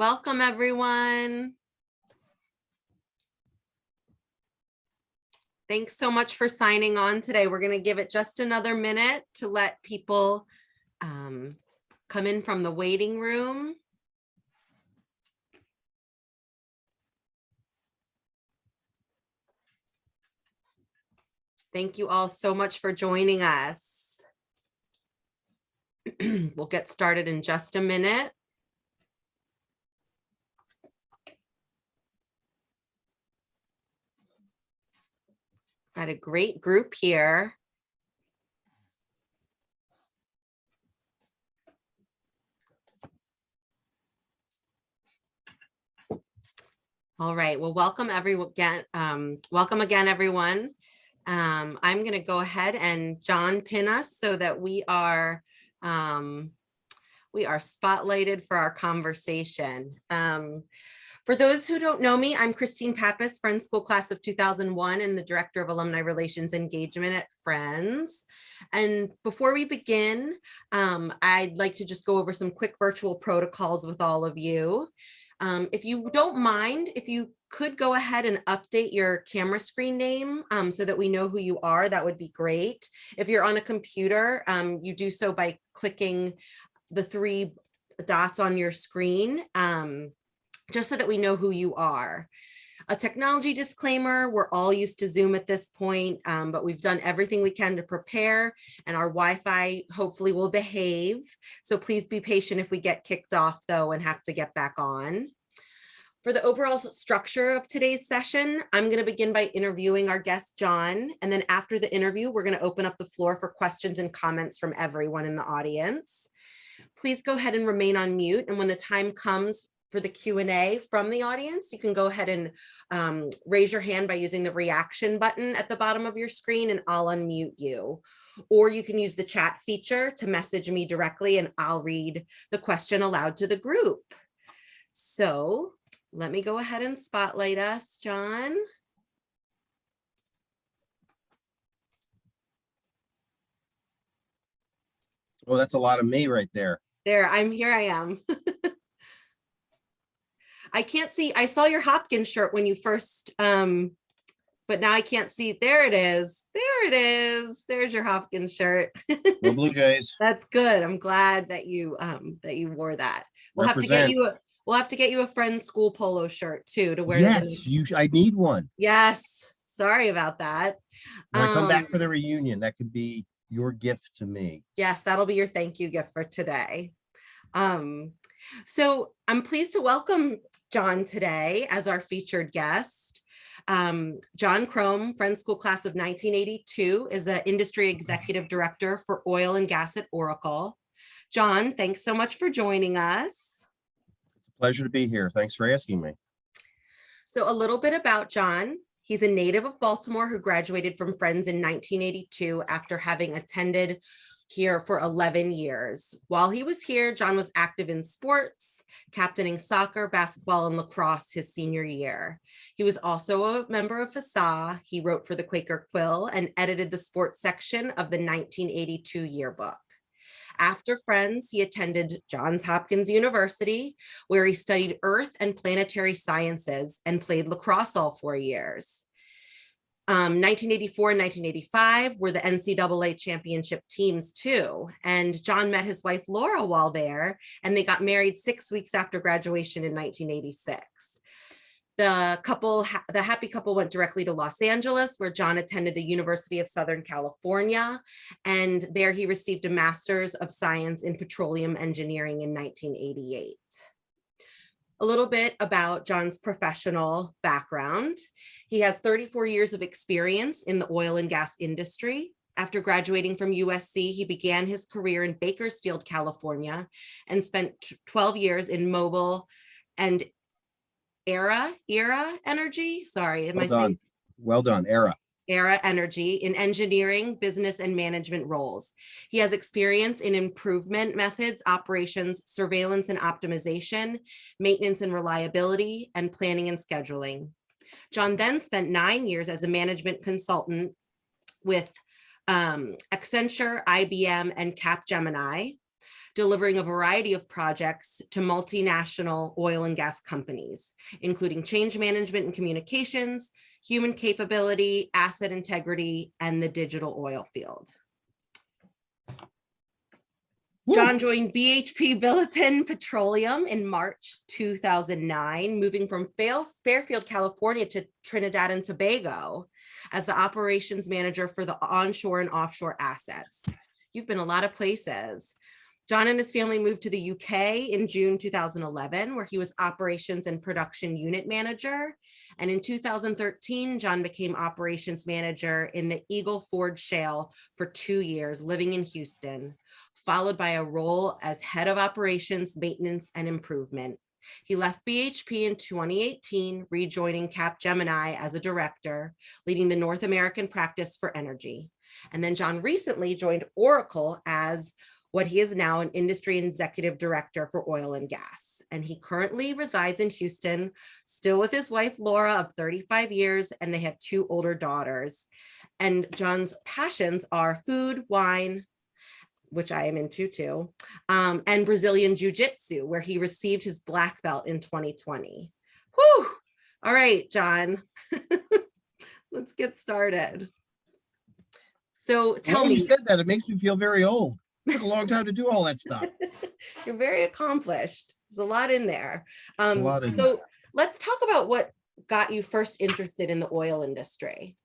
Welcome, everyone. Thanks so much for signing on today. We're going to give it just another minute to let people come in from the waiting room. Thank you all so much for joining us. We'll get started in just a minute. Got a great group here. All right, well, welcome everyone again. Welcome again, everyone. I'm going to go ahead and John pin us so that we are spotlighted for our conversation. For those who don't know me, I'm Christine Pappas, Friends School Class of 2001 and the Director of Alumni Relations Engagement at Friends. And before we begin, I'd like to just go over some quick virtual protocols with all of you. If you don't mind, if you could go ahead and update your camera screen name so that we know who you are, that would be great. If you're on a computer, you do so by clicking the three dots on your screen, just so that we know who you are. A technology disclaimer, we're all used to Zoom at this point, but we've done everything we can to prepare, and our Wi-Fi hopefully will behave. So please be patient if we get kicked off though and have to get back on. For the overall structure of today's session, I'm going to begin by interviewing our guest, John. And then after the interview, we're going to open up the floor for questions and comments from everyone in the audience. Please go ahead and remain on mute. And when the time comes for the Q&A from the audience, you can go ahead and raise your hand by using the reaction button at the bottom of your screen, and I'll unmute you. Or you can use the chat feature to message me directly, and I'll read the question aloud to the group. So let me go ahead and spotlight us, John. Oh, that's a lot of me right there. There, here I am. I can't see, I saw your Hopkins shirt when you first, but now I can't see. There it is. There it is. There's your Hopkins shirt. No Blue Jays. That's good. I'm glad that you wore that. We'll have to get you a Friends School polo shirt too to wear. Yes, I need one. Yes. Sorry about that. When I come back for the reunion, that could be your gift to me. Yes, that'll be your thank you gift for today. So I'm pleased to welcome John today as our featured guest. John Crome, Friends School Class of 1982, is an Industry Executive Director for Oil and Gas at Oracle. John, thanks so much for joining us. Pleasure to be here. Thanks for asking me. So a little bit about John. He's a native of Baltimore who graduated from Friends in 1982 after having attended here for 11 years. While he was here, John was active in sports, captaining soccer, basketball, and lacrosse his senior year. He was also a member of FASA. He wrote for the Quaker Quill and edited the sports section of the 1982 yearbook. After Friends, he attended Johns Hopkins University, where he studied earth and planetary sciences and played lacrosse all 4 years. 1984 and 1985 were the NCAA championship teams too. And John met his wife, Laura, while there, and they got married 6 weeks after graduation in 1986. The happy couple went directly to Los Angeles, where John attended the University of Southern California. And there he received a Master's of Science in Petroleum Engineering in 1988. A little bit about John's professional background. He has 34 years of experience in the oil and gas industry. After graduating from USC, he began his career in Bakersfield, California, and spent 12 years in Mobil and Era Energy. Sorry, am I saying? Well done, Era Energy in engineering, business, and management roles. He has experience in improvement methods, operations, surveillance and optimization, maintenance and reliability, and planning and scheduling. John then spent 9 years as a management consultant with Accenture, IBM, and Capgemini. delivering a variety of projects to multinational oil and gas companies, including change management and communications, human capability, asset integrity, and the digital oil field. Woo! John joined BHP Billiton Petroleum in March 2009, moving from Fairfield, California to Trinidad and Tobago as the operations manager for the onshore and offshore assets. You've been a lot of places. John and his family moved to the UK in June 2011, where he was operations and production unit manager. And in 2013, John became operations manager in the Eagle Ford Shale for 2 years, living in Houston, followed by a role as head of operations, maintenance, and improvement. He left BHP in 2018, rejoining Capgemini as a director, leading the North American practice for energy. And then John recently joined Oracle as what he is now an industry executive director for oil and gas. And he currently resides in Houston, still with his wife, Laura, of 35 years, and they have 2 older daughters. And John's passions are food, wine, which I am into too, and Brazilian Jiu-Jitsu, where he received his black belt in 2020. Whew. All right, John, let's get started. So tell me. You said that, it makes me feel very old. It took a long time to do all that stuff. You're very accomplished. There's a lot in there. Let's talk about what got you first interested in the oil industry.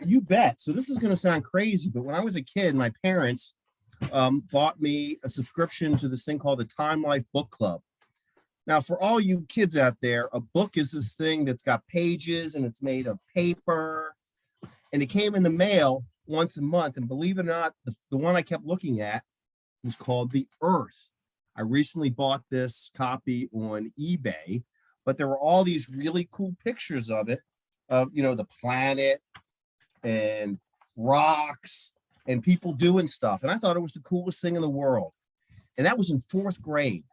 You bet. So this is going to sound crazy, but when I was a kid, my parents bought me a subscription to this thing called the Time Life Book Club. Now, for all you kids out there, a book is this thing that's got pages and it's made of paper, and it came in the mail once a month. And believe it or not, the one I kept looking at was called The Earth. I recently bought this copy on eBay, but there were all these really cool pictures of it, of, you know, the planet and rocks and people doing stuff. And I thought it was the coolest thing in the world. And that was in 4th grade.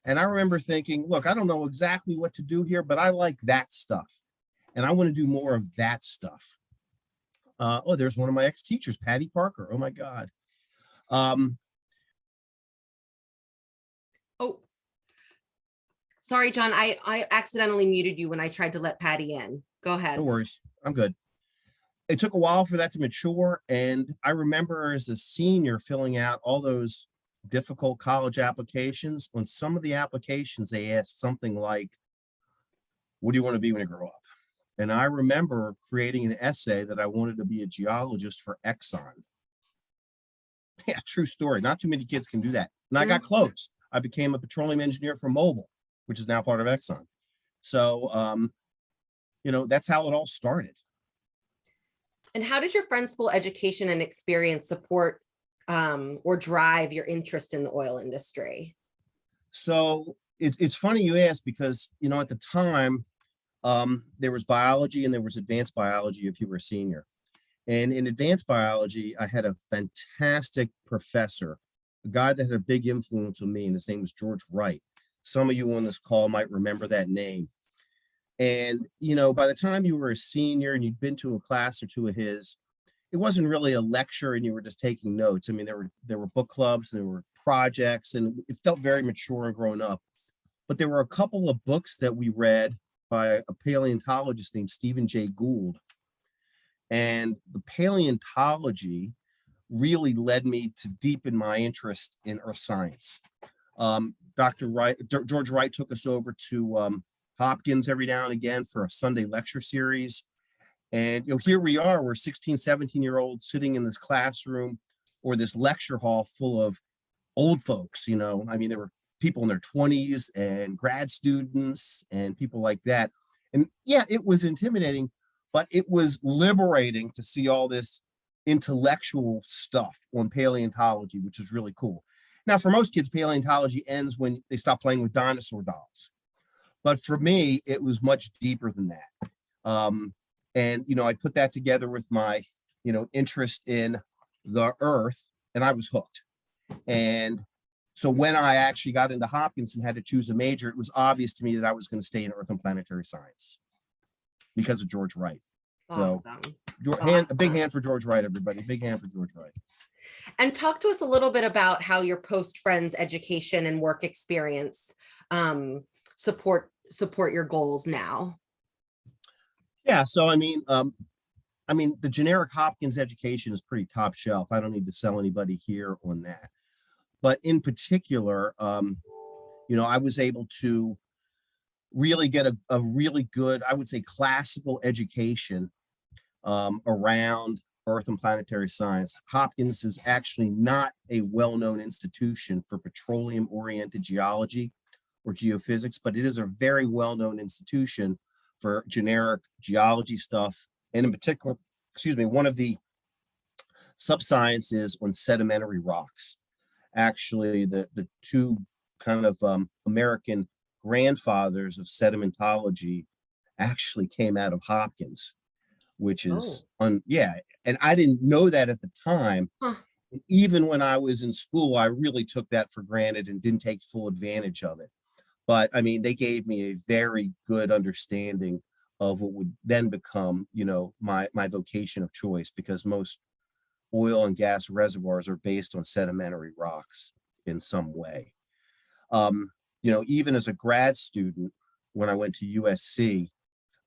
And I remember thinking, look, I don't know exactly what to do here, but I like that stuff. And I want to do more of that stuff. Oh, there's one of my ex-teachers, Patty Parker. Oh my God. Oh, sorry, John. I accidentally muted you when I tried to let Patty in. Go ahead. No worries. I'm good. It took a while for that to mature. And I remember as a senior filling out all those difficult college applications. On some of the applications, they asked something like, what do you want to be when you grow up? And I remember creating an essay that I wanted to be a geologist for Exxon. Yeah, true story. Not too many kids can do that. And I got close. I became a petroleum engineer for Mobil, which is now part of Exxon. So, you know, that's how it all started. And how did your friend's school education and experience support or drive your interest in the oil industry? So it's funny you ask, because, you know, at the time, there was biology and there was advanced biology if you were a senior. And in advanced biology, I had a fantastic professor, a guy that had a big influence on me, and his name was George Wright. Some of you on this call might remember that name. And, you know, by the time you were a senior and you'd been to a class or two of his, it wasn't really a lecture and you were just taking notes. I mean, there were book clubs and there were projects, and it felt very mature and grown up. But there were a couple of books that we read by a paleontologist named Stephen Jay Gould. And the paleontology really led me to deepen my interest in earth science. George Wright took us over to Hopkins every now and again for a Sunday lecture series. And, you know, here we are, we're 16, 17-year-olds sitting in this classroom or this lecture hall full of old folks, you know. I mean, there were people in their 20s and grad students and people like that. And yeah, it was intimidating, but it was liberating to see all this intellectual stuff on paleontology, which is really cool. Now, for most kids, paleontology ends when they stop playing with dinosaur dolls. But for me, it was much deeper than that. And, you know, I put that together with my, you know, interest in the earth, and I was hooked. And so when I actually got into Hopkins and had to choose a major, it was obvious to me that I was going to stay in earth and planetary science because of George Wright. Awesome. So a big hand for George Wright, everybody. Big hand for George Wright. And talk to us a little bit about how your post Friends education and work experience um, support your goals now. Yeah, so the generic Hopkins education is pretty top shelf. I don't need to sell anybody here on that. But in particular, I was able to really get a really good, I would say, classical education around Earth and planetary science. Hopkins is actually not a well-known institution for petroleum-oriented geology or geophysics, but it is a very well-known institution for generic geology stuff, and in particular, one of the subsciences on sedimentary rocks. Actually, the two kind of American grandfathers of sedimentology actually came out of Hopkins, which is yeah. And I didn't know that at the time. Huh. Even when I was in school, I really took that for granted and didn't take full advantage of it. But I mean, they gave me a very good understanding of what would then become, my vocation of choice, because most oil and gas reservoirs are based on sedimentary rocks in some way. Even as a grad student, when I went to USC,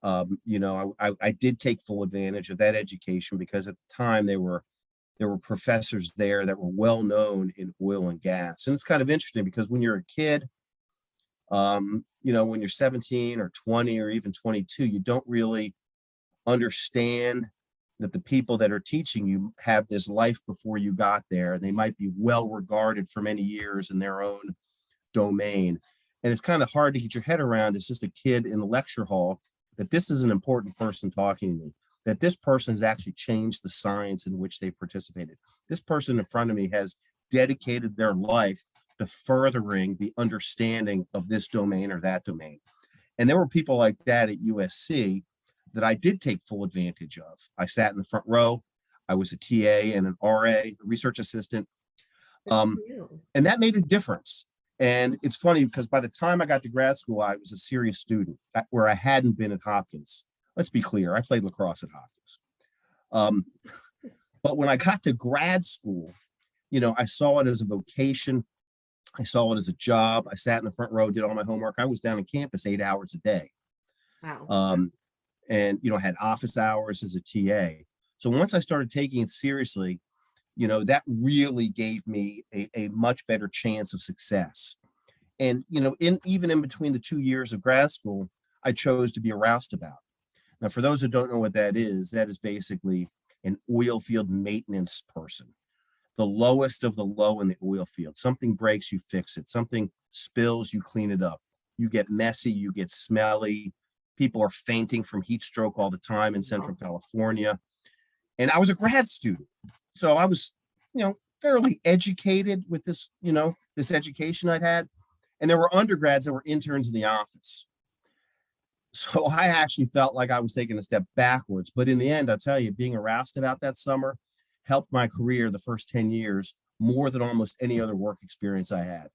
I did take full advantage of that education, because at the time there were professors there that were well known in oil and gas. And it's kind of interesting because when you're a kid, when you're 17 or 20 or even 22, you don't really understand that the people that are teaching you have this life before you got there. They might be well regarded for many years in their own domain. And it's kind of hard to get your head around. It's just a kid in the lecture hall, that this is an important person talking to me, that this person has actually changed the science in which they participated. This person in front of me has dedicated their life to furthering the understanding of this domain or that domain. And there were people like that at USC that I did take full advantage of. I sat in the front row. I was a TA and an RA, a research assistant. And that made a difference. And it's funny because by the time I got to grad school, I was a serious student, where I hadn't been at Hopkins. Let's be clear, I played lacrosse at Hopkins. But when I got to grad school, I saw it as a vocation. I saw it as a job. I sat in the front row, did all my homework. I was down on campus 8 hours a day. Wow. And had office hours as a TA. So once I started taking it seriously, that really gave me a much better chance of success. And even in between the 2 years of grad school, I chose to be a roustabout. Now, for those who don't know what that is basically an oil field maintenance person, the lowest of the low in the oil field. Something breaks, you fix it. Something spills, you clean it up. You get messy, you get smelly. People are fainting from heat stroke all the time in Central California. And I was a grad student. So I was, fairly educated with this, this education I'd had. And there were undergrads that were interns in the office. So I actually felt like I was taking a step backwards. But in the end, I'll tell you, being a roustabout that summer helped my career the first 10 years more than almost any other work experience I had.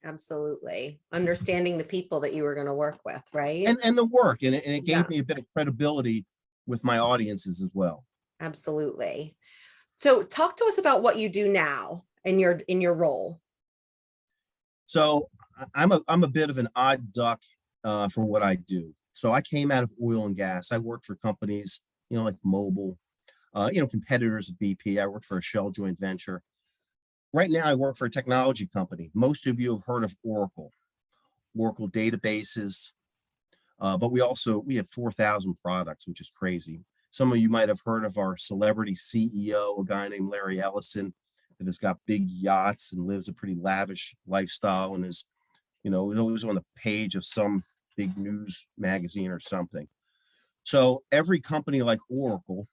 Absolutely. Understanding the people that you were going to work with, right? And the work. And it gave me a bit of credibility with my audiences as well. Absolutely. So talk to us about what you do now in your role. So I'm a bit of an odd duck for what I do. So I came out of oil and gas. I worked for companies, like Mobil, competitors of BP. I worked for a Shale joint venture. Right now, I work for a technology company. Most of you have heard of Oracle databases, but we have 4,000 products, which is crazy. Some of you might have heard of our celebrity CEO, a guy named Larry Ellison, that has got big yachts and lives a pretty lavish lifestyle and is, always on the page of some big news magazine or something. So every company like Oracle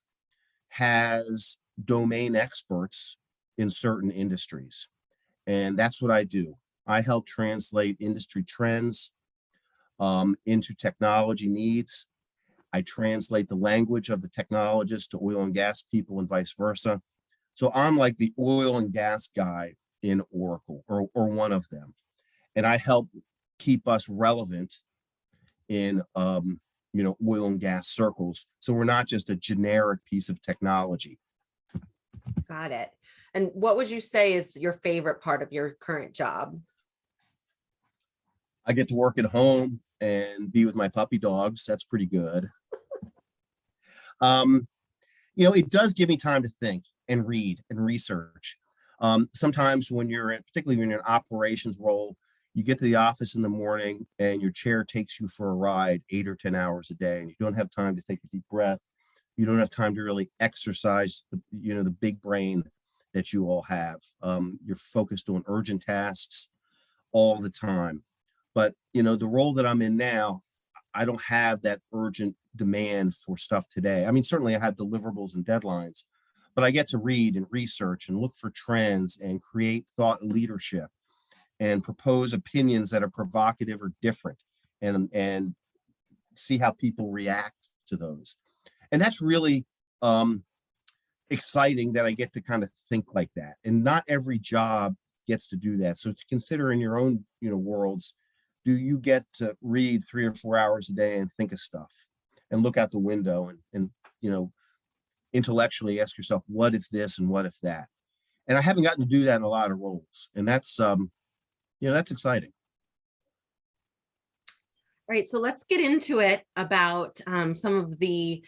has domain experts in certain industries. And that's what I do. I help translate industry trends into technology needs. I translate the language of the technologists to oil and gas people and vice versa. So I'm like the oil and gas guy in Oracle, or one of them. And I help keep us relevant in oil and gas circles. So we're not just a generic piece of technology. Got it. And what would you say is your favorite part of your current job? I get to work at home and be with my puppy dogs. That's pretty good. Um, it does give me time to think and read and research. Sometimes when you're in, particularly when you're in an operations role, you get to the office in the morning and your chair takes you for a ride 8 or 10 hours a day, and you don't have time to take a deep breath. You don't have time to really exercise the big brain that you all have. You're focused on urgent tasks all the time. But the role that I'm in now, I don't have that urgent demand for stuff today. I mean, certainly I have deliverables and deadlines, but I get to read and research and look for trends and create thought leadership and propose opinions that are provocative or different, and see how people react to those. And that's really exciting that I get to kind of think like that. And not every job gets to do that. So to consider in your own worlds, do you get to read 3 or 4 hours a day and think of stuff and look out the window and intellectually ask yourself, what if this and what if that? And I haven't gotten to do that in a lot of roles, and that's exciting. All right, so let's get into it about some of the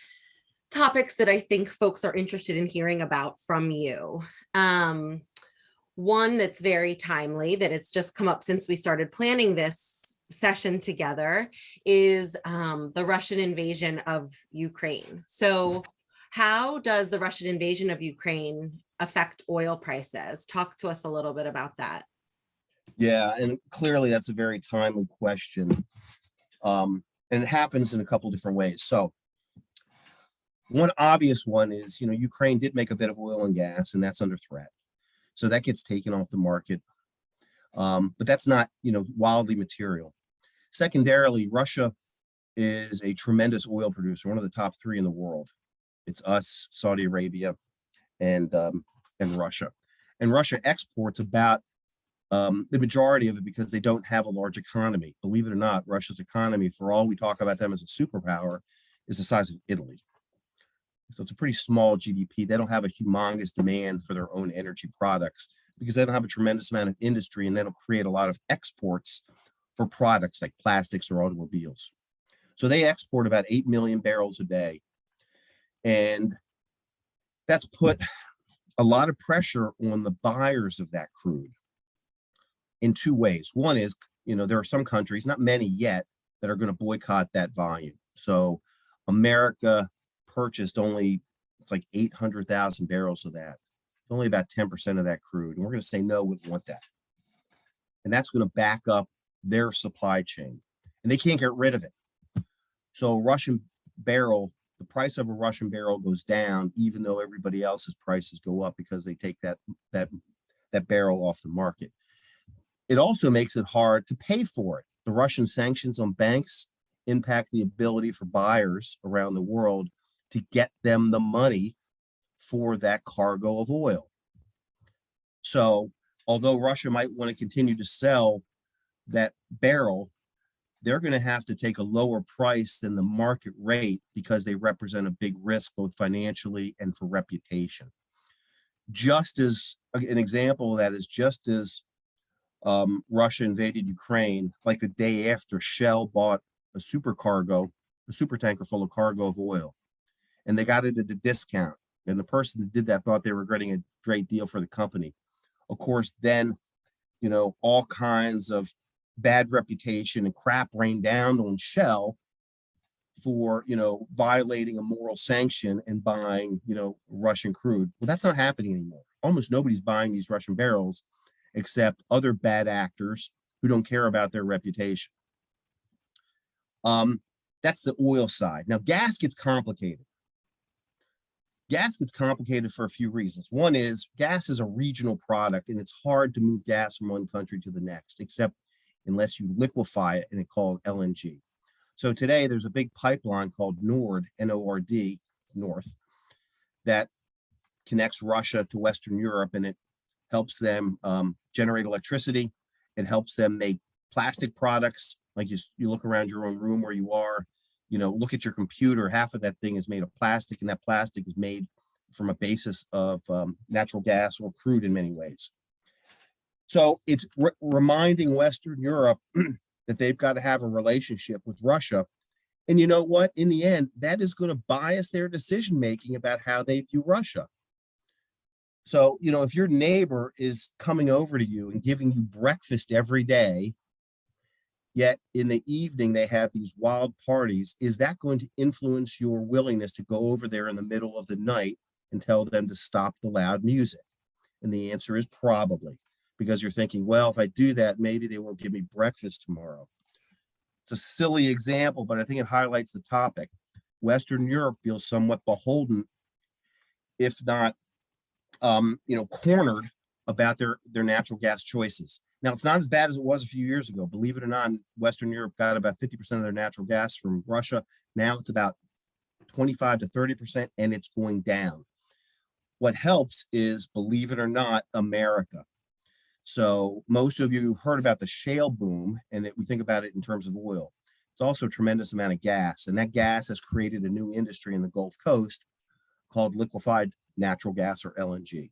topics that I think folks are interested in hearing about from you. One that's very timely, that has just come up since we started planning this session together, is the Russian invasion of Ukraine. So how does the Russian invasion of Ukraine affect oil prices? Talk to us a little bit about that. Yeah, and clearly that's a very timely question. And it happens in a couple different ways. So one obvious one is, Ukraine did make a bit of oil and gas, and that's under threat. So that gets taken off the market. But that's not, wildly material. Secondarily, Russia is a tremendous oil producer, one of the top three in the world. It's us, Saudi Arabia, and Russia. And Russia exports about the majority of it because they don't have a large economy. Believe it or not, Russia's economy, for all we talk about them as a superpower, is the size of Italy. So it's a pretty small GDP. They don't have a humongous demand for their own energy products because they don't have a tremendous amount of industry, and they don't create a lot of exports for products like plastics or automobiles. So they export about 8 million barrels a day. And that's put a lot of pressure on the buyers of that crude in two ways. One is, there are some countries, not many yet, that are going to boycott that volume. So America purchased it's like 800,000 barrels of that, only about 10% of that crude. And we're going to say, no, we don't want that. And that's going to back up their supply chain, and they can't get rid of it. So the price of a Russian barrel goes down, even though everybody else's prices go up because they take that barrel off the market. It also makes it hard to pay for it. The Russian sanctions on banks impact the ability for buyers around the world to get them the money for that cargo of oil. So although Russia might want to continue to sell that barrel, they're going to have to take a lower price than the market rate because they represent a big risk, both financially and for reputation. Just as an example of that is, just as Russia invaded Ukraine, like the day after, Shell bought a super tanker full of cargo of oil, and they got it at a discount. And the person that did that thought they were getting a great deal for the company. Of course, then, all kinds of bad reputation and crap rained down on Shell for, violating a moral sanction and buying, Russian crude. Well, that's not happening anymore. Almost nobody's buying these Russian barrels except other bad actors who don't care about their reputation. That's the oil side. Now, gas gets complicated. Gas gets complicated for a few reasons. One is gas is a regional product, and it's hard to move gas from one country to the next, except unless you liquefy it and it's called LNG. So today there's a big pipeline called Nord, N-O-R-D, North, that connects Russia to Western Europe, and it helps them generate electricity. It helps them make plastic products. Like you look around your own room where you are, look at your computer, half of that thing is made of plastic, and that plastic is made from a basis of natural gas or crude in many ways. So it's reminding Western Europe that they've got to have a relationship with Russia. And you know what? In the end, that is going to bias their decision making about how they view Russia. So, you know, if your neighbor is coming over to you and giving you breakfast every day, yet in the evening they have these wild parties, is that going to influence your willingness to go over there in the middle of the night and tell them to stop the loud music? And the answer is probably, because you're thinking, well, if I do that, maybe they won't give me breakfast tomorrow. It's a silly example, but I think it highlights the topic. Western Europe feels somewhat beholden, if not, cornered about their natural gas choices. Now, it's not as bad as it was a few years ago. Believe it or not, Western Europe got about 50% of their natural gas from Russia. Now it's about 25 to 30%, and it's going down. What helps is, believe it or not, America. So most of you heard about the shale boom, and that we think about it in terms of oil. It's also a tremendous amount of gas, and that gas has created a new industry in the Gulf Coast called liquefied natural gas, or LNG,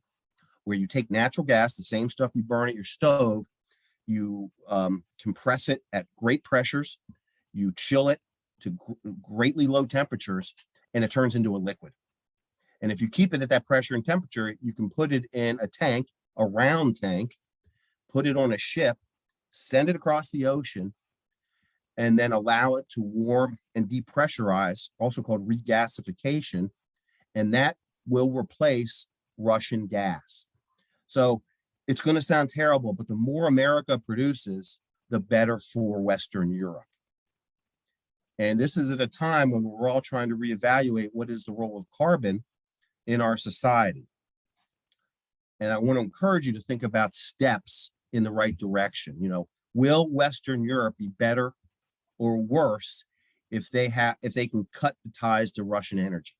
where you take natural gas, the same stuff you burn at your stove, you compress it at great pressures, you chill it to greatly low temperatures, and it turns into a liquid. And if you keep it at that pressure and temperature, you can put it in a tank, a round tank, put it on a ship, send it across the ocean, and then allow it to warm and depressurize, also called regasification, and that will replace Russian gas. So it's going to sound terrible, but the more America produces, the better for Western Europe. And this is at a time when we're all trying to reevaluate what is the role of carbon in our society. And I want to encourage you to think about steps in the right direction. You know, will Western Europe be better or worse if they can cut the ties to Russian energy?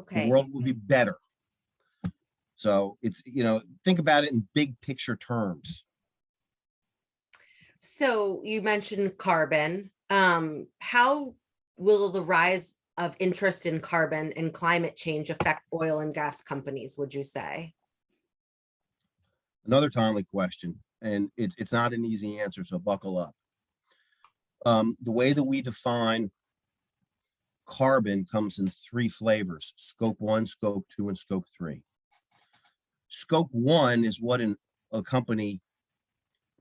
Okay. The world will be better. So it's, think about it in big picture terms. So you mentioned carbon. How will the rise of interest in carbon and climate change affect oil and gas companies, would you say? Another timely question, and it's not an easy answer, so buckle up. The way that we define carbon comes in three flavors: scope 1, scope 2, and scope 3. Scope 1 is what a company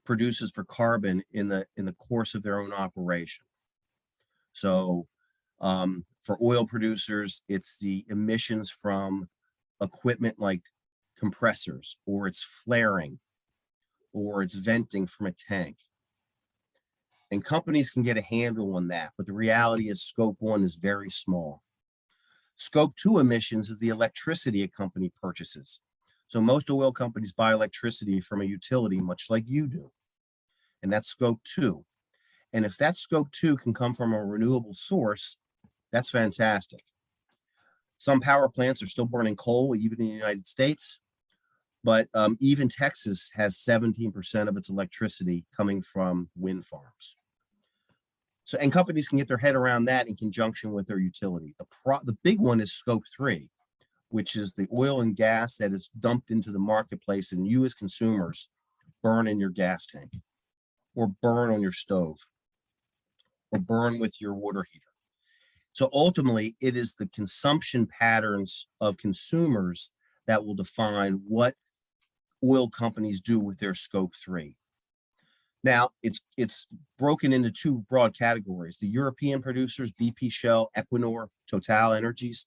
produces for carbon in the course of their own operation. So for oil producers, it's the emissions from equipment like compressors, or it's flaring, or it's venting from a tank. And companies can get a handle on that, but the reality is scope 1 is very small. Scope 2 emissions is the electricity a company purchases. So most oil companies buy electricity from a utility, much like you do. And that's scope 2. And if that scope 2 can come from a renewable source, that's fantastic. Some power plants are still burning coal, even in the United States. But even Texas has 17% of its electricity coming from wind farms. So, and companies can get their head around that in conjunction with their utility. The big one is scope 3, which is the oil and gas that is dumped into the marketplace, and you as consumers burn in your gas tank, or burn on your stove, or burn with your water heater. So ultimately, it is the consumption patterns of consumers that will define what oil companies do with their scope 3. Now, it's broken into two broad categories. The European producers, BP, Shell, Equinor, Total Energies,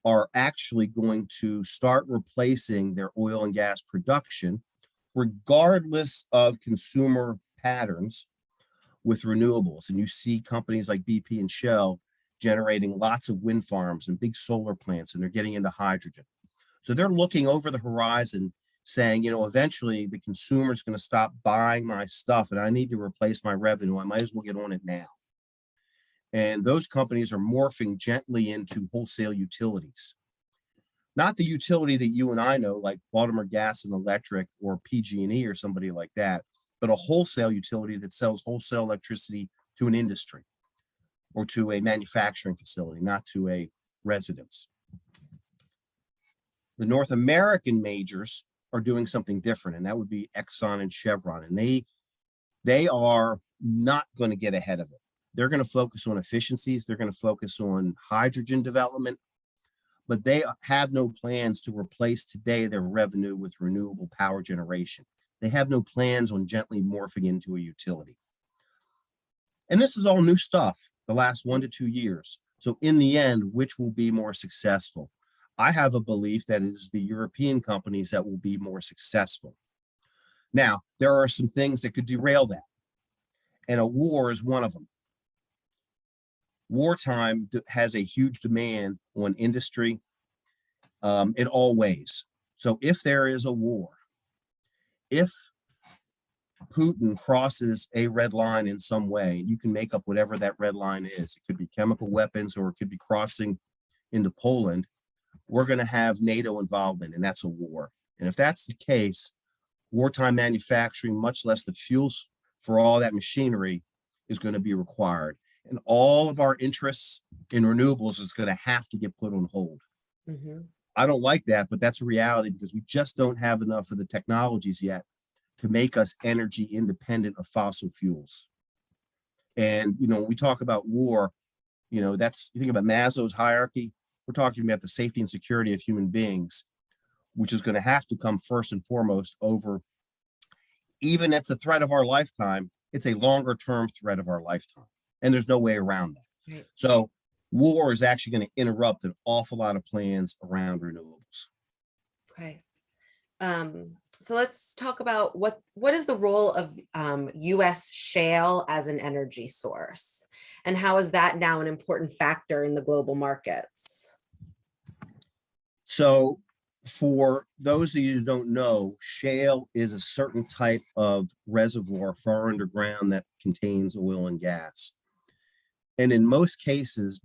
are actually going to start replacing their oil and gas production, regardless of consumer patterns, with renewables. And you see companies like BP and Shell generating lots of wind farms and big solar plants, and they're getting into hydrogen. So they're looking over the horizon saying, eventually the consumer is going to stop buying my stuff and I need to replace my revenue. I might as well get on it now. And those companies are morphing gently into wholesale utilities. Not the utility that you and I know, like Baltimore Gas and Electric or PG&E or somebody like that, but a wholesale utility that sells wholesale electricity to an industry or to a manufacturing facility, not to a residence. The North American majors are doing something different, and that would be Exxon and Chevron. And they are not going to get ahead of it. They're going to focus on efficiencies. They're going to focus on hydrogen development, but they have no plans to replace today their revenue with renewable power generation. They have no plans on gently morphing into a utility. And this is all new stuff the last 1 to 2 years. So in the end, which will be more successful? I have a belief that it is the European companies that will be more successful. Now, there are some things that could derail that, and a war is one of them. Wartime has a huge demand on industry in all ways. So if there is a war, if Putin crosses a red line in some way, you can make up whatever that red line is. It could be chemical weapons, or it could be crossing into Poland. We're going to have NATO involvement, and that's a war. And if that's the case, wartime manufacturing, much less the fuels for all that machinery, is going to be required. And all of our interests in renewables is going to have to get put on hold. Mhm. I don't like that, but that's a reality because we just don't have enough of the technologies yet to make us energy independent of fossil fuels. And, when we talk about war, that's, you think about Maslow's hierarchy, we're talking about the safety and security of human beings, which is going to have to come first and foremost over, even it's a threat of our lifetime, it's a longer term threat of our lifetime. And there's no way around that. Right. So war is actually going to interrupt an awful lot of plans around renewables. Okay. So let's talk about what is the role of U.S. shale as an energy source, and how is that now an important factor in the global markets? So for those of you who don't know, shale is a certain type of reservoir far underground that contains oil and gas. And in most cases,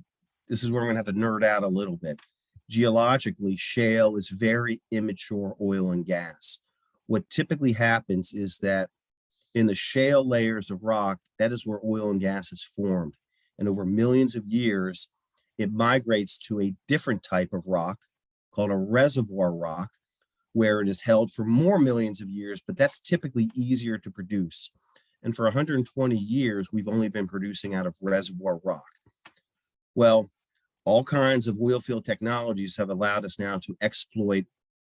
this is where we're going to have to nerd out a little bit. Geologically, shale is very immature oil and gas. What typically happens is that in the shale layers of rock, that is where oil and gas is formed. And over millions of years, it migrates to a different type of rock called a reservoir rock, where it is held for more millions of years, but that's typically easier to produce. And for 120 years, we've only been producing out of reservoir rock. Well, all kinds of oil field technologies have allowed us now to exploit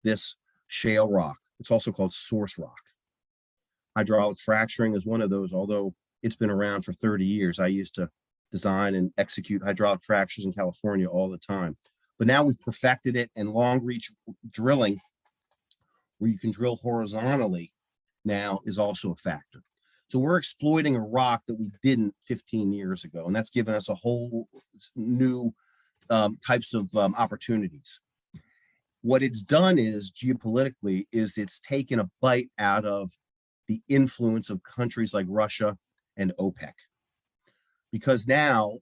this shale rock. It's also called source rock. Hydraulic fracturing is one of those, although it's been around for 30 years. I used to design and execute hydraulic fractures in California all the time. But now we've perfected it, and long reach drilling, where you can drill horizontally, now is also a factor. So we're exploiting a rock that we didn't 15 years ago, and that's given us a whole new types of opportunities. What it's done is, geopolitically, is it's taken a bite out of the influence of countries like Russia and OPEC. Because now,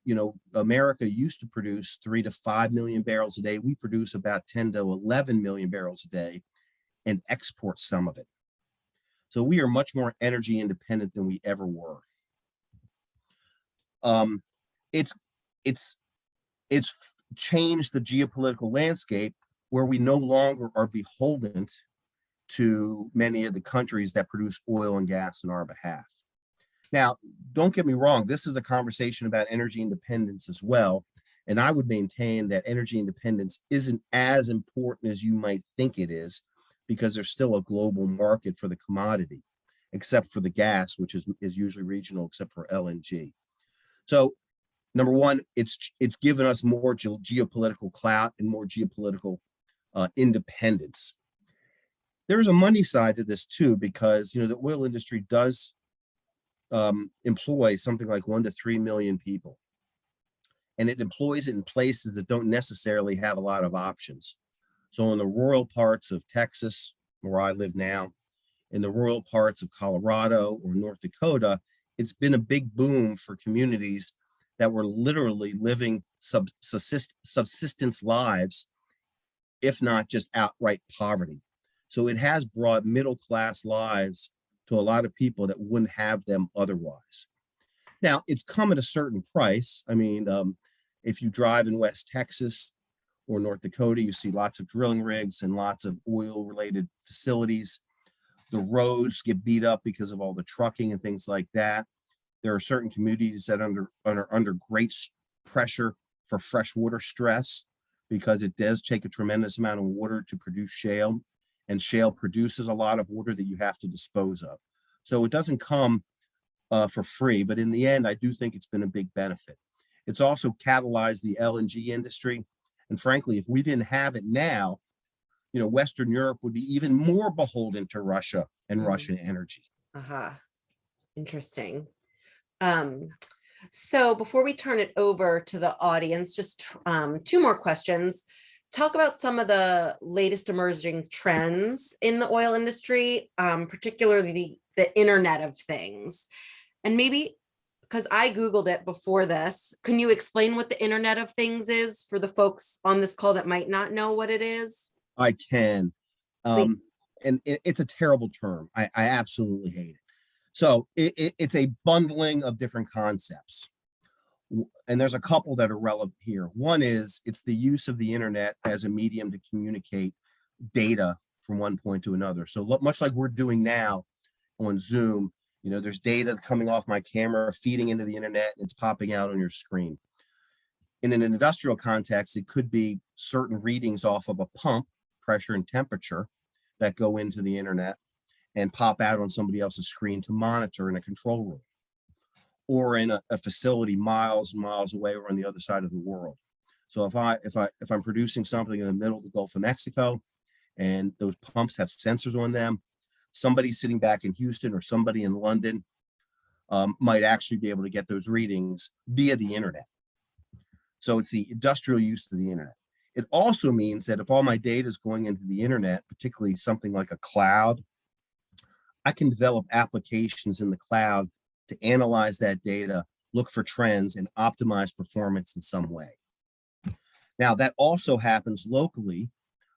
America used to produce 3 to 5 million barrels a day. We produce about 10 to 11 million barrels a day and export some of it. So we are much more energy independent than we ever were. It's changed the geopolitical landscape, where we no longer are beholden to many of the countries that produce oil and gas on our behalf. Now, don't get me wrong, this is a conversation about energy independence as well. And I would maintain that energy independence isn't as important as you might think it is, because there's still a global market for the commodity, except for the gas, which is usually regional, except for LNG. So number one, it's given us more geopolitical clout and more geopolitical independence. There's a money side to this too, because the oil industry does employ something like 1 to 3 million people, and it employs it in places that don't necessarily have a lot of options. So in the rural parts of Texas, where I live now, in the rural parts of Colorado or North Dakota, it's been a big boom for communities that were literally living subsistence lives, if not just outright poverty. So it has brought middle-class lives to a lot of people that wouldn't have them otherwise. Now, it's come at a certain price. I mean, if you drive in West Texas, or North Dakota, you see lots of drilling rigs and lots of oil related facilities. The roads get beat up because of all the trucking and things like that. There are certain communities that are under great pressure for freshwater stress because it does take a tremendous amount of water to produce shale, and shale produces a lot of water that you have to dispose of. So it doesn't come for free, but in the end, I do think it's been a big benefit. It's also catalyzed the LNG industry. And frankly, if we didn't have it now, Western Europe would be even more beholden to Russia and Russian energy. Interesting. So before we turn it over to the audience, just two more questions. Talk about some of the latest emerging trends in the oil industry, particularly the Internet of Things. And maybe, because I Googled it before this, can you explain what the Internet of Things is for the folks on this call that might not know what it is? I can. And it's a terrible term. I absolutely hate it. So it's a bundling of different concepts. And there's a couple that are relevant here. One is it's the use of the internet as a medium to communicate data from one point to another. So much like we're doing now on Zoom, there's data coming off my camera, feeding into the internet, and it's popping out on your screen. In an industrial context, it could be certain readings off of a pump, pressure and temperature, that go into the internet and pop out on somebody else's screen to monitor in a control room, or in a facility miles and miles away or on the other side of the world. So if I'm producing something in the middle of the Gulf of Mexico and those pumps have sensors on them, somebody sitting back in Houston or somebody in London might actually be able to get those readings via the internet. So it's the industrial use of the internet. It also means that if all my data is going into the internet, particularly something like a cloud, I can develop applications in the cloud to analyze that data, look for trends, and optimize performance in some way. Now, that also happens locally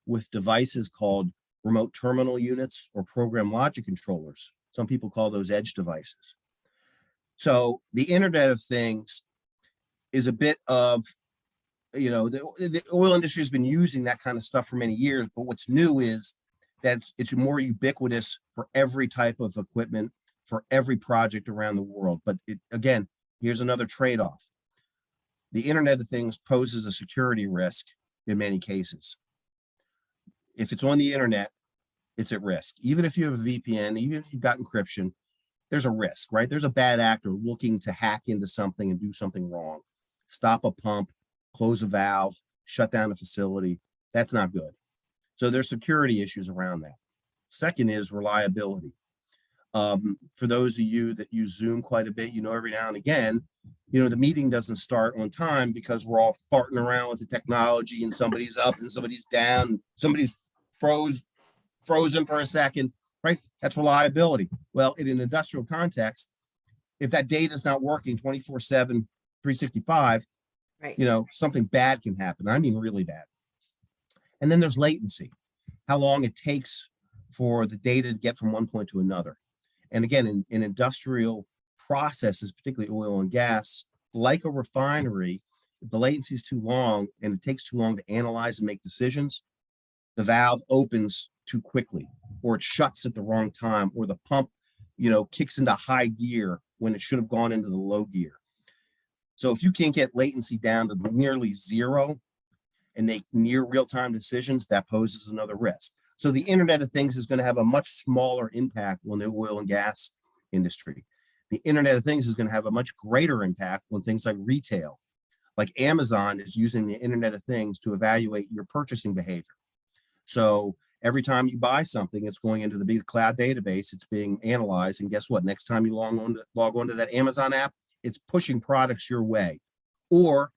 with devices called remote terminal units or program logic controllers. Some people call those edge devices. So the Internet of Things is a bit of, the oil industry has been using that kind of stuff for many years, but what's new is that it's more ubiquitous for every type of equipment, for every project around the world. But again, here's another trade-off. The Internet of Things poses a security risk in many cases. If it's on the internet, it's at risk. Even if you have a VPN, even if you've got encryption, there's a risk, right? There's a bad actor looking to hack into something and do something wrong. Stop a pump, close a valve, shut down a facility. That's not good. So there's security issues around that. Second is reliability. For those of you that use Zoom quite a bit, every now and again, the meeting doesn't start on time because we're all farting around with the technology and somebody's up and somebody's down, somebody's frozen for a second, right? That's reliability. Well, in an industrial context, if that data is not working 24/7, 365, right, something bad can happen. I mean, really bad. And then there's latency, how long it takes for the data to get from one point to another. And again, in industrial processes, particularly oil and gas, like a refinery, if the latency is too long and it takes too long to analyze and make decisions, the valve opens too quickly, or it shuts at the wrong time, or the pump, kicks into high gear when it should have gone into the low gear. So if you can't get latency down to nearly zero and make near real-time decisions, that poses another risk. So the Internet of Things is going to have a much smaller impact on the oil and gas industry. The Internet of Things is going to have a much greater impact on things like retail. Like Amazon is using the Internet of Things to evaluate your purchasing behavior. So every time you buy something, it's going into the big cloud database, it's being analyzed, and guess what? Next time you log on to that Amazon app, it's pushing products your way. Or,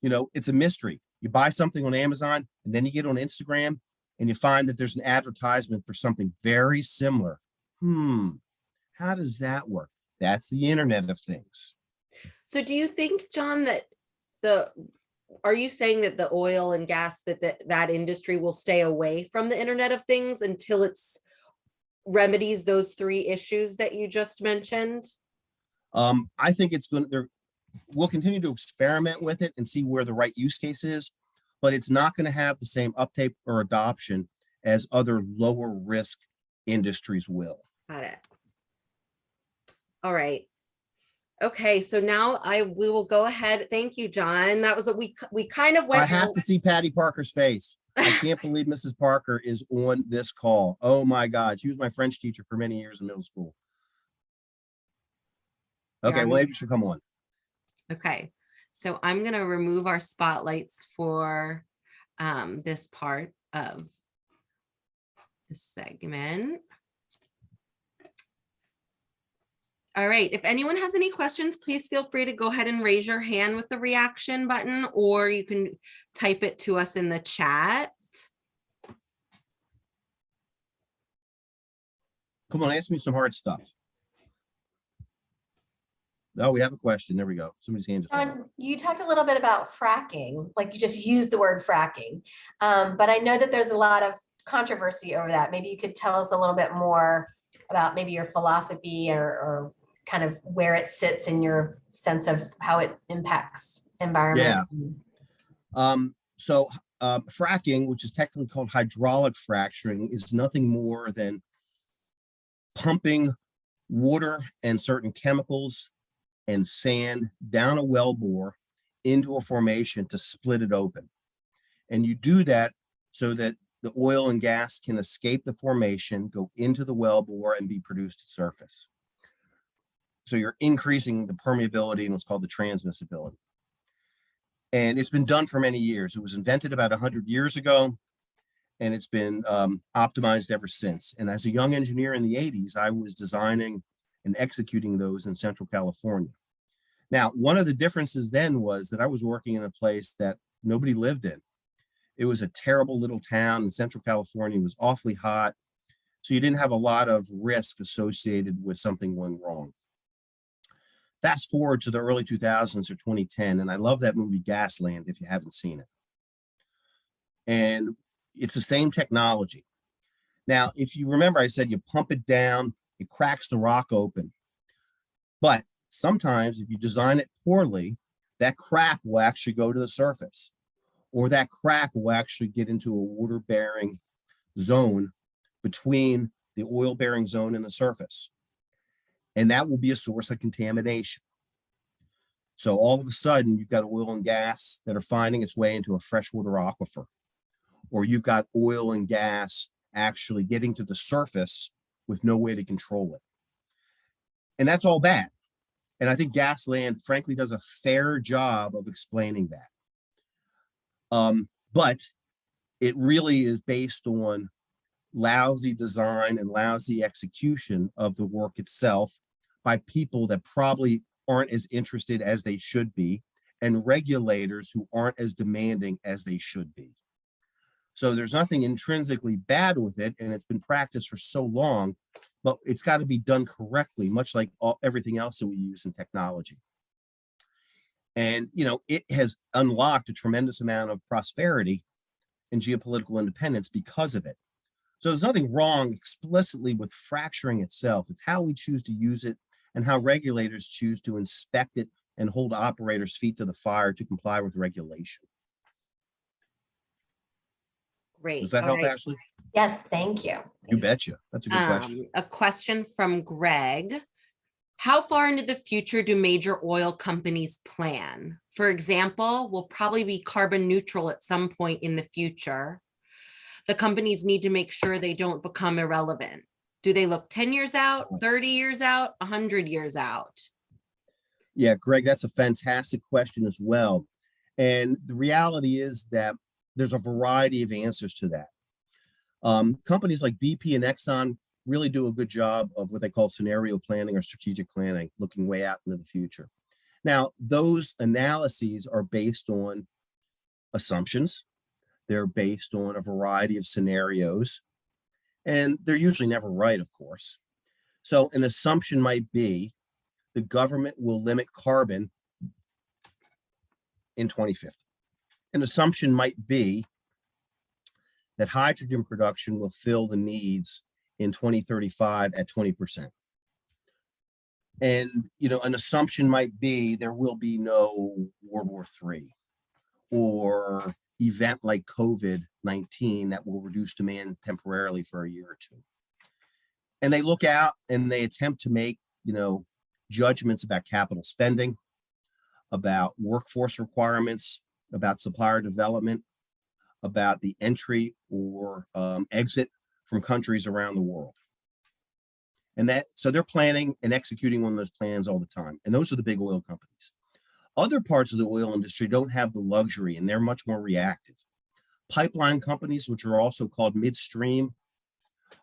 it's a mystery. You buy something on Amazon and then you get on Instagram and you find that there's an advertisement for something very similar. How does that work? That's the Internet of Things. So do you think, John, that are you saying that the oil and gas, that industry will stay away from the Internet of Things until it's remedies those three issues that you just mentioned? I think we'll continue to experiment with it and see where the right use case is. but it's not going to have the same uptake or adoption as other lower risk industries will. Got it. All right. Okay, so now we will go ahead. Thank you, John. That was we kind of went. I have to see Patty Parker's face. I can't believe Mrs. Parker is on this call. Oh my God. She was my French teacher for many years in middle school. Okay, well, maybe she'll come on. Okay, so I'm going to remove our spotlights for this part of the segment. All right, if anyone has any questions, please feel free to go ahead and raise your hand with the reaction button, or you can type it to us in the chat. Come on, ask me some hard stuff. Oh, we have a question. There we go. Somebody's hand is up. John, you talked a little bit about fracking, like you just used the word fracking. But I know that there's a lot of controversy over that. Maybe you could tell us a little bit more about maybe your philosophy or kind of where it sits in your sense of how it impacts environment. Yeah. Fracking, which is technically called hydraulic fracturing, is nothing more than pumping water and certain chemicals and sand down a well bore into a formation to split it open. And you do that so that the oil and gas can escape the formation, go into the well bore, and be produced at surface. So you're increasing the permeability and what's called the transmissibility. And it's been done for many years. It was invented about 100 years ago, and it's been optimized ever since. And as a young engineer in the 80s, I was designing and executing those in Central California. Now, one of the differences then was that I was working in a place that nobody lived in. It was a terrible little town in Central California. It was awfully hot. So you didn't have a lot of risk associated with something going wrong. Fast forward to the early 2000s or 2010, and I love that movie Gasland if you haven't seen it. And it's the same technology. Now, if you remember, I said you pump it down, it cracks the rock open. But sometimes if you design it poorly, that crack will actually go to the surface, or that crack will actually get into a water-bearing zone between the oil-bearing zone and the surface. And that will be a source of contamination. So all of a sudden, you've got oil and gas that are finding its way into a freshwater aquifer, or you've got oil and gas actually getting to the surface with no way to control it. And that's all bad. And I think Gasland, frankly, does a fair job of explaining that. But it really is based on lousy design and lousy execution of the work itself by people that probably aren't as interested as they should be, and regulators who aren't as demanding as they should be. So there's nothing intrinsically bad with it, and it's been practiced for so long, but it's got to be done correctly, much like everything else that we use in technology. And, you know, it has unlocked a tremendous amount of prosperity and geopolitical independence because of it. So there's nothing wrong explicitly with fracturing itself. It's how we choose to use it and how regulators choose to inspect it and hold operators' feet to the fire to comply with regulation. Great. Does that help, right. Ashley? Yes, thank you. You betcha. That's a good question. A question from Greg. How far into the future do major oil companies plan? For example, we'll probably be carbon neutral at some point in the future. The companies need to make sure they don't become irrelevant. Do they look 10 years out, 30 years out, 100 years out? Yeah, Greg, that's a fantastic question as well. And the reality is that there's a variety of answers to that. Companies like BP and Exxon really do a good job of what they call scenario planning or strategic planning, looking way out into the future. Now, those analyses are based on assumptions. They're based on a variety of scenarios, and they're usually never right, of course. So an assumption might be the government will limit carbon in 2050. An assumption might be that hydrogen production will fill the needs in 2035 at 20%. And, you know, an assumption might be there will be no World War III, or event like COVID-19 that will reduce demand temporarily for a year or two. And they look out and they attempt to make, judgments about capital spending, about workforce requirements, about supplier development, about the entry or exit from countries around the world. And so they're planning and executing on those plans all the time. And those are the big oil companies. Other parts of the oil industry don't have the luxury and they're much more reactive. Pipeline companies, which are also called midstream,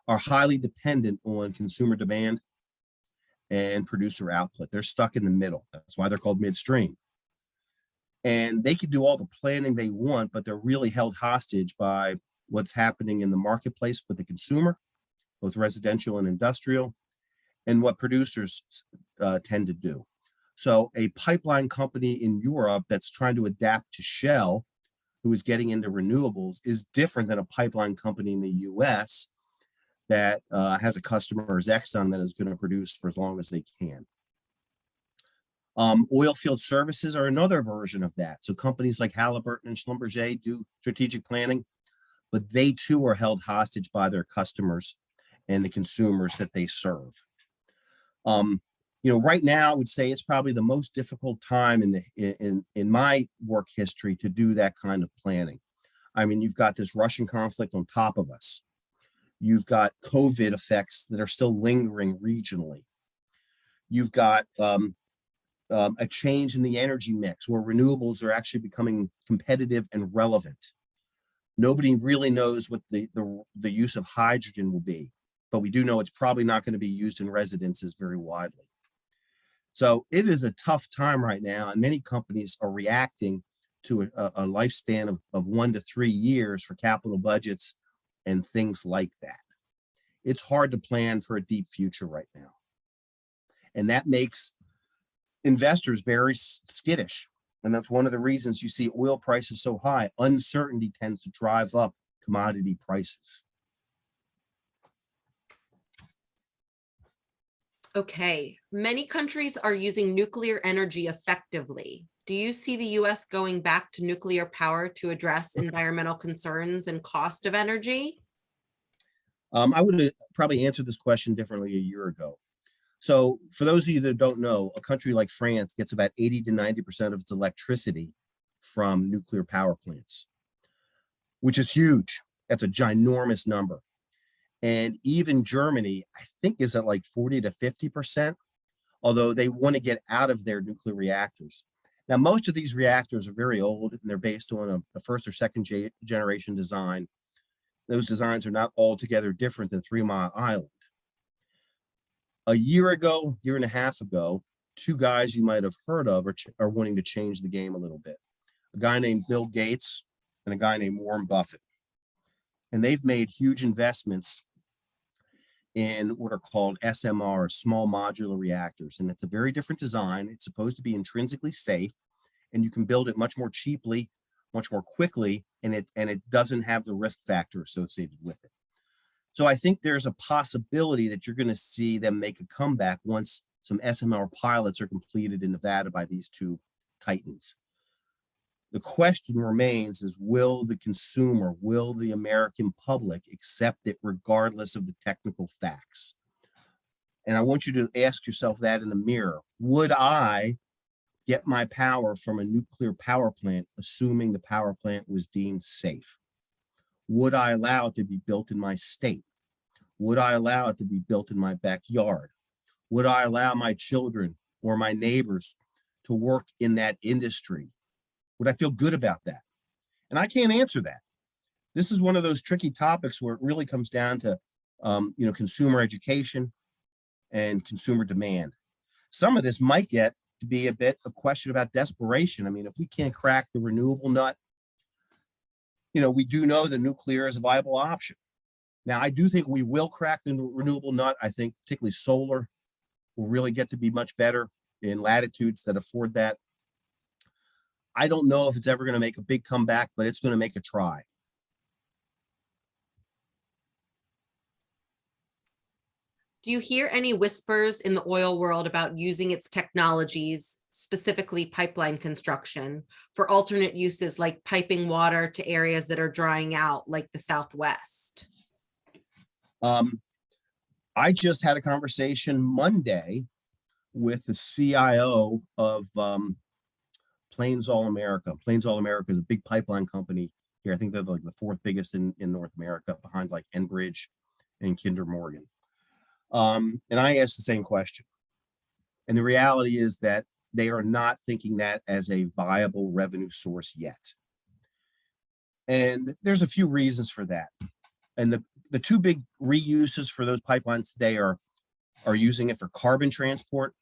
are highly dependent on consumer demand and producer output. They're stuck in the middle. That's why they're called midstream. And they can do all the planning they want, but they're really held hostage by what's happening in the marketplace with the consumer, both residential and industrial, and what producers tend to do. So a pipeline company in Europe that's trying to adapt to Shale, who is getting into renewables, is different than a pipeline company in the US that has a customer as Exxon that is going to produce for as long as they can. Oil field services are another version of that. So companies like Halliburton and Schlumberger do strategic planning, but they too are held hostage by their customers and the consumers that they serve. Right now, I would say it's probably the most difficult time in my work history to do that kind of planning. I mean, you've got this Russian conflict on top of us. You've got COVID effects that are still lingering regionally. You've got a change in the energy mix where renewables are actually becoming competitive and relevant. Nobody really knows what the use of hydrogen will be, but we do know it's probably not going to be used in residences very widely. So it is a tough time right now, and many companies are reacting to a lifespan of 1 to 3 years for capital budgets and things like that. It's hard to plan for a deep future right now. And that makes investors very skittish. And that's one of the reasons you see oil prices so high. Uncertainty tends to drive up commodity prices. Okay, many countries are using nuclear energy effectively. Do you see the US going back to nuclear power to address environmental concerns and cost of energy? I would have probably answered this question differently a year ago. So for those of you that don't know, a country like France gets about 80 to 90% of its electricity from nuclear power plants, which is huge. That's a ginormous number. And even Germany, I think, is at like 40 to 50%, although they want to get out of their nuclear reactors. Now, most of these reactors are very old and they're based on a first or second generation design. Those designs are not altogether different than 3 Mile Island. A year ago, year and a half ago, two guys you might have heard of are wanting to change the game a little bit. A guy named Bill Gates and a guy named Warren Buffett. And they've made huge investments in what are called SMR, small modular reactors. And it's a very different design. It's supposed to be intrinsically safe, and you can build it much more cheaply, much more quickly, and it doesn't have the risk factor associated with it. So I think there's a possibility that you're going to see them make a comeback once some SMR pilots are completed in Nevada by these two titans. The question remains is, will the consumer, will the American public accept it regardless of the technical facts? And I want you to ask yourself that in the mirror. Would I get my power from a nuclear power plant, assuming the power plant was deemed safe? Would I allow it to be built in my state? Would I allow it to be built in my backyard? Would I allow my children or my neighbors to work in that industry? Would I feel good about that? And I can't answer that. This is one of those tricky topics where it really comes down to, consumer education and consumer demand. Some of this might get to be a bit of question about desperation. I mean, if we can't crack the renewable nut, we do know that nuclear is a viable option. Now, I do think we will crack the renewable nut. I think particularly solar will really get to be much better in latitudes that afford that. I don't know if it's ever going to make a big comeback, but it's going to make a try. Do you hear any whispers in the oil world about using its technologies, specifically pipeline construction, for alternate uses like piping water to areas that are drying out, like the Southwest? I just had a conversation Monday with the CIO of Plains All America. Plains All America is a big pipeline company here. I think they're like the fourth biggest in North America, behind like Enbridge and Kinder Morgan. And I asked the same question. And the reality is that they are not thinking that as a viable revenue source yet. And there's a few reasons for that. And the two big reuses for those pipelines today are using it for carbon transport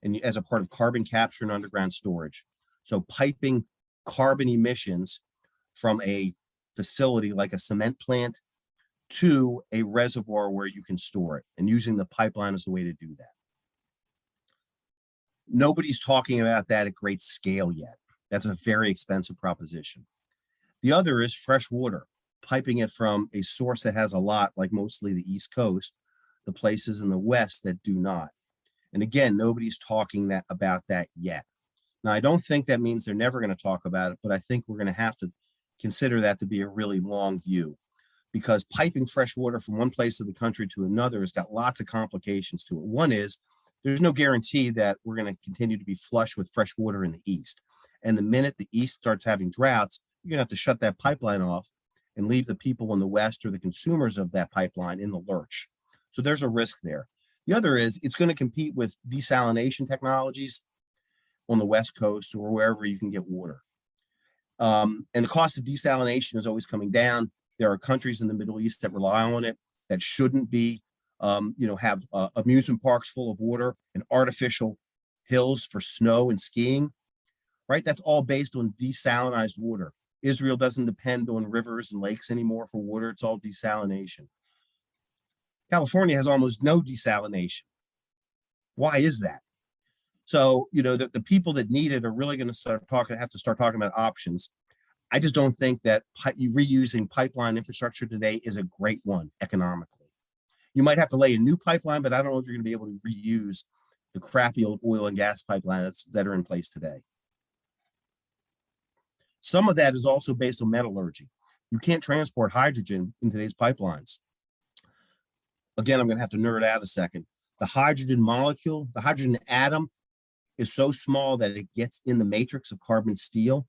and as a part of carbon capture and underground storage. So piping carbon emissions from a facility like a cement plant to a reservoir where you can store it, and using the pipeline as a way to do that. Nobody's talking about that at great scale yet. That's a very expensive proposition. The other is fresh water, piping it from a source that has a lot, like mostly the East Coast, the places in the West that do not. And again, nobody's talking about that yet. Now, I don't think that means they're never going to talk about it, but I think we're going to have to consider that to be a really long view, because piping fresh water from one place of the country to another has got lots of complications to it. One is there's no guarantee that we're going to continue to be flush with fresh water in the East. And the minute the East starts having droughts, you're going to have to shut that pipeline off and leave the people in the West or the consumers of that pipeline in the lurch. So there's a risk there. The other is it's going to compete with desalination technologies on the West Coast or wherever you can get water. And the cost of desalination is always coming down. There are countries in the Middle East that rely on it that shouldn't be, have amusement parks full of water and artificial hills for snow and skiing, right? That's all based on desalinized water. Israel doesn't depend on rivers and lakes anymore for water. It's all desalination. California has almost no desalination. Why is that? So, the people that need it are really going to have to start talking about options. I just don't think that reusing pipeline infrastructure today is a great one economically. You might have to lay a new pipeline, but I don't know if you're going to be able to reuse the crappy old oil and gas pipelines that are in place today. Some of that is also based on metallurgy. You can't transport hydrogen in today's pipelines. Again, I'm going to have to nerd out a second. The hydrogen molecule, the hydrogen atom, is so small that it gets in the matrix of carbon steel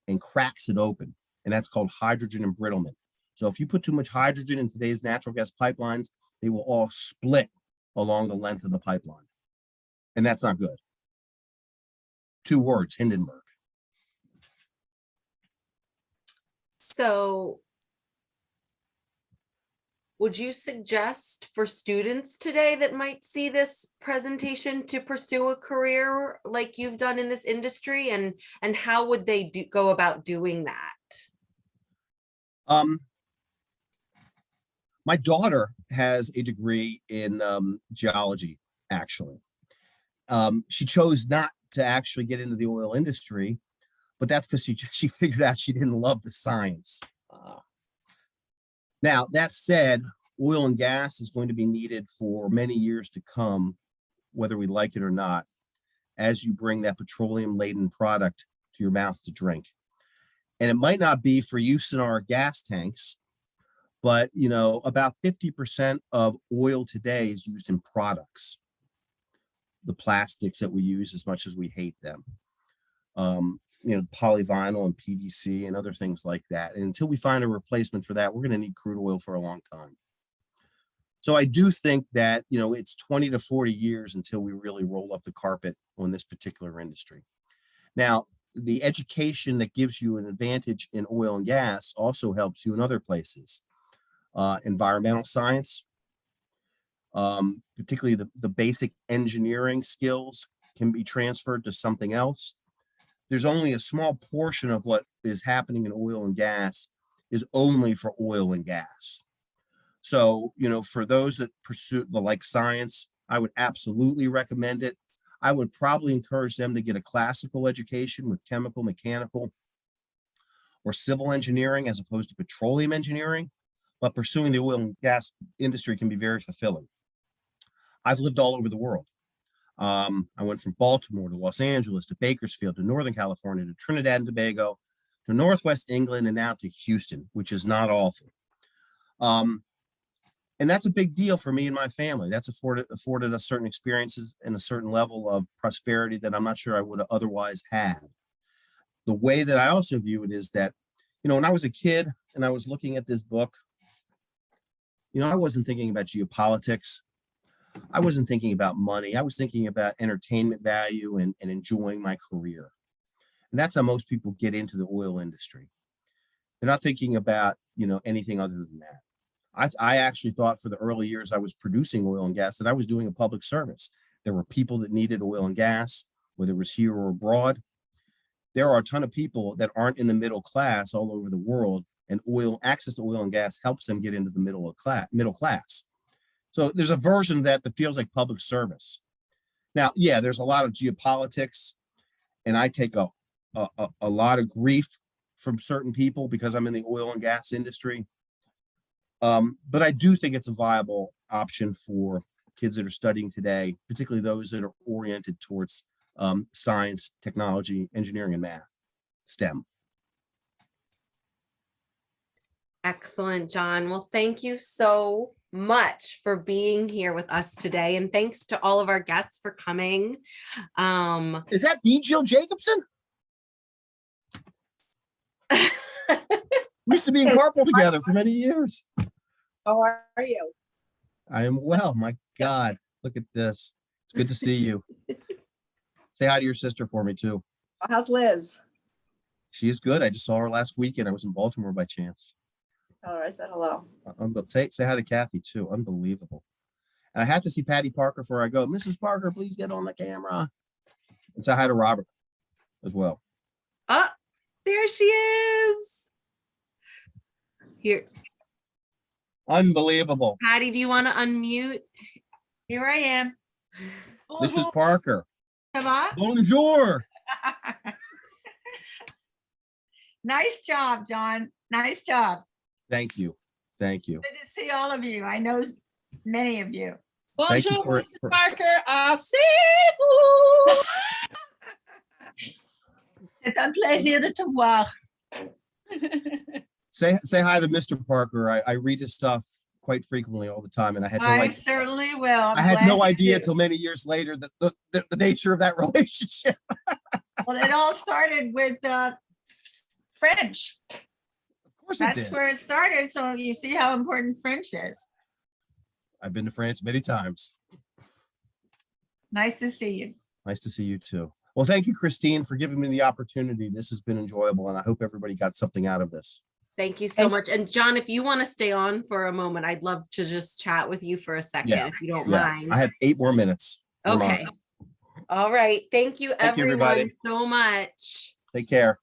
and cracks it open. And that's called hydrogen embrittlement. So if you put too much hydrogen in today's natural gas pipelines, they will all split along the length of the pipeline. And that's not good. 2 words, Hindenburg. So would you suggest for students today that might see this presentation to pursue a career like you've done in this industry, and how would they go about doing that? My daughter has a degree in geology, actually. She chose not to actually get into the oil industry, but that's because she figured out she didn't love the science. Now, that said, oil and gas is going to be needed for many years to come, whether we like it or not, as you bring that petroleum-laden product to your mouth to drink. And it might not be for use in our gas tanks, but about 50% of oil today is used in products. The plastics that we use, as much as we hate them. Polyvinyl and PVC and other things like that. And until we find a replacement for that, we're going to need crude oil for a long time. So I do think that, it's 20 to 40 years until we really roll up the carpet on this particular industry. Now, the education that gives you an advantage in oil and gas also helps you in other places. Environmental science, particularly the basic engineering skills, can be transferred to something else. There's only a small portion of what is happening in oil and gas is only for oil and gas. So, for those that pursue the science, I would absolutely recommend it. I would probably encourage them to get a classical education with chemical, mechanical, or civil engineering as opposed to petroleum engineering. But pursuing the oil and gas industry can be very fulfilling. I've lived all over the world. I went from Baltimore to Los Angeles to Bakersfield to Northern California to Trinidad and Tobago to Northwest England and now to Houston, which is not awful. And that's a big deal for me and my family. That's afforded us certain experiences and a certain level of prosperity that I'm not sure I would have otherwise had. The way that I also view it is that, when I was a kid and I was looking at this book, I wasn't thinking about geopolitics. I wasn't thinking about money. I was thinking about entertainment value and enjoying my career. And that's how most people get into the oil industry. They're not thinking about, anything other than that. I actually thought for the early years I was producing oil and gas that I was doing a public service. There were people that needed oil and gas, whether it was here or abroad. There are a ton of people that aren't in the middle class all over the world, and access to oil and gas helps them get into the middle class. So there's a version of that feels like public service. Now, yeah, there's a lot of geopolitics, and I take a lot of grief from certain people because I'm in the oil and gas industry. But I do think it's a viable option for kids that are studying today, particularly those that are oriented towards science, technology, engineering, and math, STEM. Excellent, John. Well, thank you so much for being here with us today. And thanks to all of our guests for coming. Is that the Jill Jacobson? We used to be in carpool together for many years. How are you? I am well. My God, look at this. It's good to see you. Say hi to your sister for me too. How's Liz? She is good. I just saw her last weekend. I was in Baltimore by chance. Tell her I said hello. But say hi to Kathy too. Unbelievable. And I have to see Patty Parker before I go. Mrs. Parker, please get on the camera. And say hi to Robert as well. There she is. Here. Unbelievable. Patty, do you want to unmute? Here I am. Mrs. Parker. Ça va? Bonjour. Nice job, John. Nice job. Thank you. Thank you. Good to see all of you. I know many of you. Thank you Bonjour, for- Mrs. Parker. C'est vous. C'est un plaisir de te voir. Say hi to Mr. Parker. I read his stuff quite frequently all the time, and I had no I idea. certainly will. I had no idea till many years later that the nature of that relationship. Well, it all started with French. Of course it That's did. where it started. So you see how important French is. I've been to France many times. Nice to see you. Nice to see you too. Well, thank you, Christine, for giving me the opportunity. This has been enjoyable, and I hope everybody got something out of this. Thank you so much. And John, if you want to stay on for a moment, I'd love to just chat with you for a second, Yeah. if you don't Yeah, mind. I have 8 more minutes. We're on. Okay. All right. Thank you, Thank you, everyone, everybody. so much. Take care.